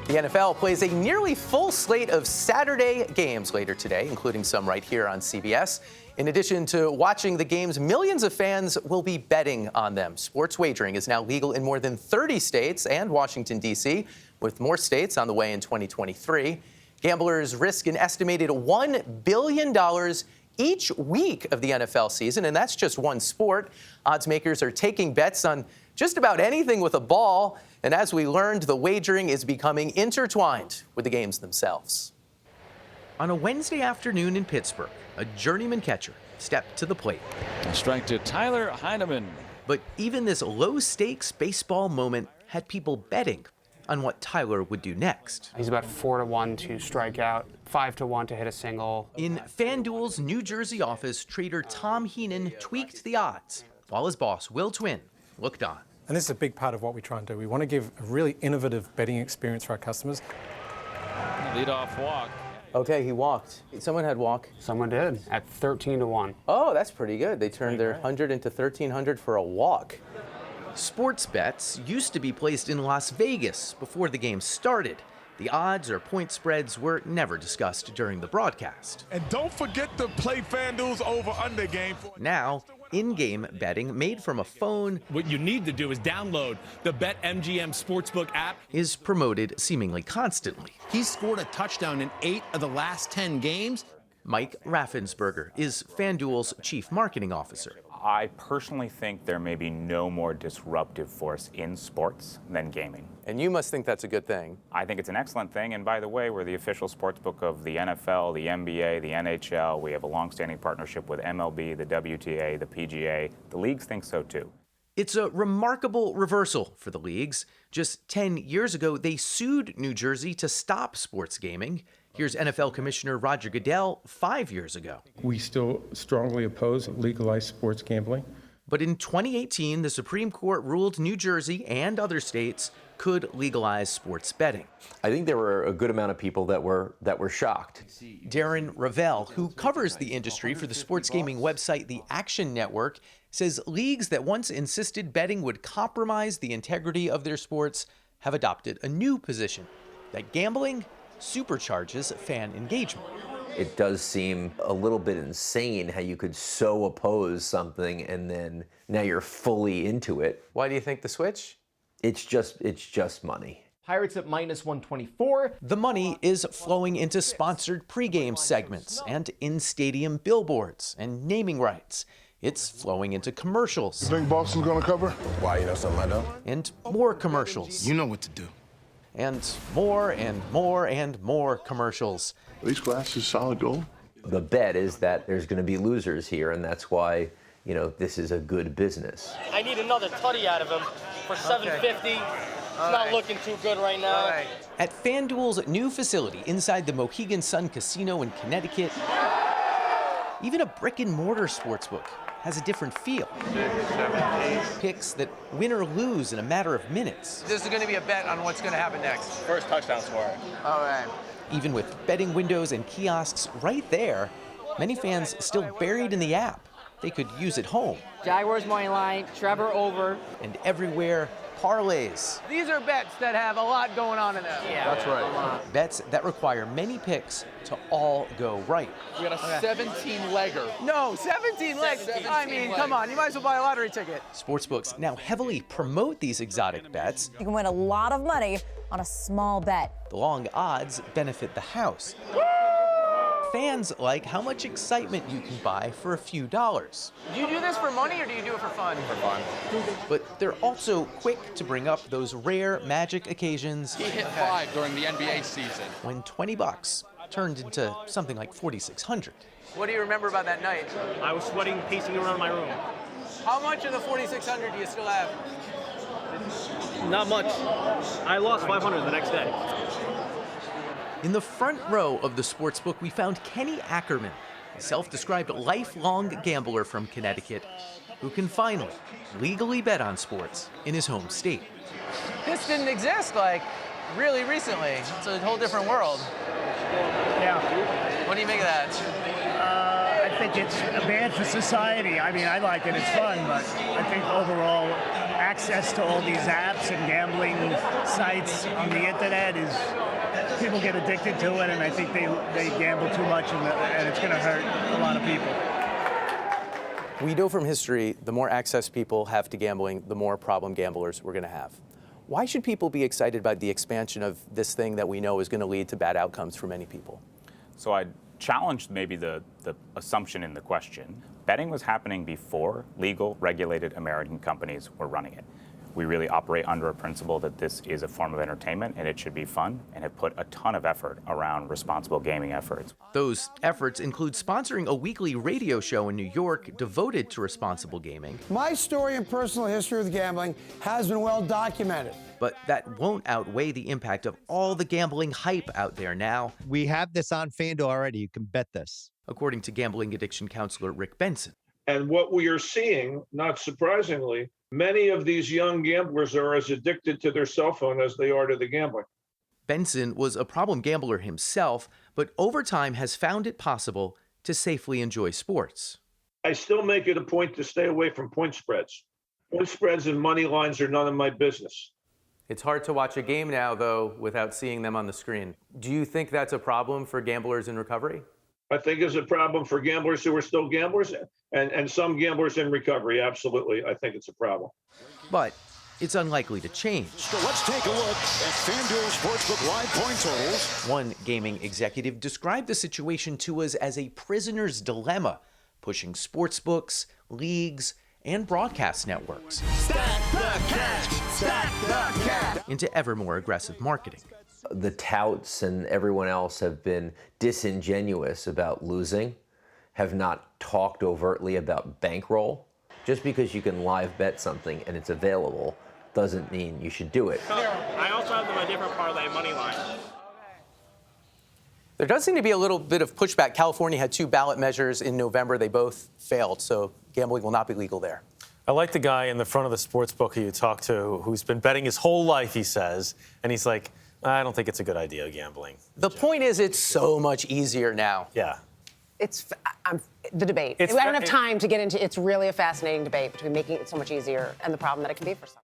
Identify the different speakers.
Speaker 1: The NFL plays a nearly full slate of Saturday games later today, including some right here on CBS. In addition to watching the games, millions of fans will be betting on them. Sports wagering is now legal in more than 30 states and Washington, D.C., with more states on the way in 2023. Gamblers risk an estimated $1 billion each week of the NFL season, and that's just one sport. Odds makers are taking bets on just about anything with a ball. And as we learned, the wagering is becoming intertwined with the games themselves. On a Wednesday afternoon in Pittsburgh, a journeyman catcher stepped to the plate.
Speaker 2: A strike to Tyler Heinemann.
Speaker 1: But even this low-stakes baseball moment had people betting on what Tyler would do next.
Speaker 3: He's about 4-1 to strike out, 5-1 to hit a single.
Speaker 1: In FanDuel's New Jersey office, trader Tom Heenan tweaked the odds, while his boss, Will Twin, looked on.
Speaker 4: And this is a big part of what we try and do. We want to give a really innovative betting experience for our customers.
Speaker 2: Leadoff walk.
Speaker 1: Okay, he walked. Someone had walk.
Speaker 3: Someone did, at 13-1.
Speaker 1: Oh, that's pretty good. They turned their 100 into 1,300 for a walk. Sports bets used to be placed in Las Vegas before the game started. The odds or point spreads were never discussed during the broadcast.
Speaker 5: And don't forget to play FanDuel's over-under game.
Speaker 1: Now, in-game betting made from a phone
Speaker 6: What you need to do is download the BetMGM Sportsbook app.
Speaker 1: is promoted seemingly constantly.
Speaker 7: He's scored a touchdown in 8 of the last 10 games.
Speaker 1: Mike Raffensberger is FanDuel's chief marketing officer.
Speaker 8: I personally think there may be no more disruptive force in sports than gaming.
Speaker 1: And you must think that's a good thing.
Speaker 8: I think it's an excellent thing. And by the way, we're the official sportsbook of the NFL, the NBA, the NHL. We have a longstanding partnership with MLB, the WTA, the PGA. The leagues think so too.
Speaker 1: It's a remarkable reversal for the leagues. Just 10 years ago, they sued New Jersey to stop sports gaming. Here's NFL Commissioner Roger Goodell 5 years ago.
Speaker 9: We still strongly oppose legalized sports gambling.
Speaker 1: But in 2018, the Supreme Court ruled New Jersey and other states could legalize sports betting.
Speaker 10: I think there were a good amount of people that were shocked.
Speaker 1: Darren Revell, who covers the industry for the sports gaming website The Action Network, says leagues that once insisted betting would compromise the integrity of their sports have adopted a new position, that gambling supercharges fan engagement.
Speaker 10: It does seem a little bit insane how you could so oppose something and then now you're fully into it.
Speaker 1: Why do you think the switch?
Speaker 10: It's just money.
Speaker 11: Pirates at -124.
Speaker 1: The money is flowing into sponsored pregame segments and in-stadium billboards and naming rights. It's flowing into commercials.
Speaker 5: You think Boston's gonna cover?
Speaker 12: Why, you know something I know?
Speaker 1: And more commercials.
Speaker 12: You know what to do.
Speaker 1: And more and more and more commercials.
Speaker 5: Are these glasses solid gold?
Speaker 10: The bet is that there's going to be losers here, and that's why, this is a good business.
Speaker 13: I need another tutty out of him for $750. It's not looking too good right now.
Speaker 1: At FanDuel's new facility inside the Mohegan Sun Casino in Connecticut, even a brick-and-mortar sportsbook has a different feel.
Speaker 3: 6, 7, 8.
Speaker 1: Picks that win or lose in a matter of minutes.
Speaker 11: This is going to be a bet on what's going to happen next.
Speaker 13: First touchdown scorer.
Speaker 11: All right.
Speaker 1: Even with betting windows and kiosks right there, many fans still buried in the app. They could use at home.
Speaker 13: Jaguars money line, Trevor over.
Speaker 1: And everywhere, parlays.
Speaker 11: These are bets that have a lot going on in them.
Speaker 13: Yeah, that's right.
Speaker 1: Bets that require many picks to all go right.
Speaker 11: We got a 17-legger. No, 17 legs. I mean, come on, you might as well buy a lottery ticket.
Speaker 1: Sportsbooks now heavily promote these exotic bets.
Speaker 14: You can win a lot of money on a small bet.
Speaker 1: The long odds benefit the house. Fans like how much excitement you can buy for a few dollars.
Speaker 11: Do you do this for money or do you do it for fun? For fun.
Speaker 1: But they're also quick to bring up those rare magic occasions.
Speaker 11: He hit 5 during the NBA season.
Speaker 1: When $20 turned into something like $4,600.
Speaker 11: What do you remember about that night?
Speaker 13: I was sweating, pacing around my room.
Speaker 11: How much of the $4,600 do you still have?
Speaker 13: Not much. I lost 500 the next day.
Speaker 1: In the front row of the sportsbook, we found Kenny Ackerman, a self-described lifelong gambler from Connecticut, who can finally legally bet on sports in his home state.
Speaker 11: This didn't exist, really recently. It's a whole different world.
Speaker 13: Yeah.
Speaker 11: What do you make of that?
Speaker 13: I
Speaker 15: think it's bad for society. I mean, I like it. It's fun, but I think overall access to all these apps and gambling sites on the internet is, people get addicted to it, and I think they gamble too much, and it's going to hurt a lot of people.
Speaker 1: We know from history, the more access people have to gambling, the more problem gamblers we're going to have. Why should people be excited about the expansion of this thing that we know is going to lead to bad outcomes for many people?
Speaker 8: So I challenged maybe the assumption in the question. Betting was happening before legal, regulated American companies were running it. We really operate under a principle that this is a form of entertainment and it should be fun, and have put a ton of effort around responsible gaming efforts.
Speaker 1: Those efforts include sponsoring a weekly radio show in New York devoted to responsible gaming.
Speaker 16: My story and personal history with gambling has been well documented.
Speaker 1: But that won't outweigh the impact of all the gambling hype out there now.
Speaker 17: We have this on FanDuel already. You can bet this.
Speaker 1: According to gambling addiction counselor Rick Benson.
Speaker 18: And what we are seeing, not surprisingly, many of these young gamblers are as addicted to their cell phone as they are to the gambling.
Speaker 1: Benson was a problem gambler himself, but over time has found it possible to safely enjoy sports.
Speaker 18: I still make it a point to stay away from point spreads. Point spreads and money lines are none of my business.
Speaker 1: It's hard to watch a game now, though, without seeing them on the screen. Do you think that's a problem for gamblers in recovery?
Speaker 18: I think it's a problem for gamblers who are still gamblers and some gamblers in recovery. Absolutely. I think it's a problem.
Speaker 1: But it's unlikely to change.
Speaker 19: So let's take a look at FanDuel Sportsbook live point totals.
Speaker 1: One gaming executive described the situation to us as a prisoner's dilemma, pushing sportsbooks, leagues, and broadcast networks
Speaker 19: Stack the cash
Speaker 1: into ever more aggressive marketing.
Speaker 10: The touts and everyone else have been disingenuous about losing, have not talked overtly about bankroll. Just because you can live bet something and it's available doesn't mean you should do it.
Speaker 13: I also have them a different parlay money line.
Speaker 1: There does seem to be a little bit of pushback. California had 2 ballot measures in November. They both failed, so gambling will not be legal there.
Speaker 20: I like the guy in the front of the sports book who you talked to who's been betting his whole life, he says, and he's like, I don't think it's a good idea, gambling.
Speaker 1: The point is it's so much easier now.
Speaker 20: Yeah.
Speaker 21: It's the debate. I don't have time to get into. It's really a fascinating debate between making it so much easier and the problem that it can be for some.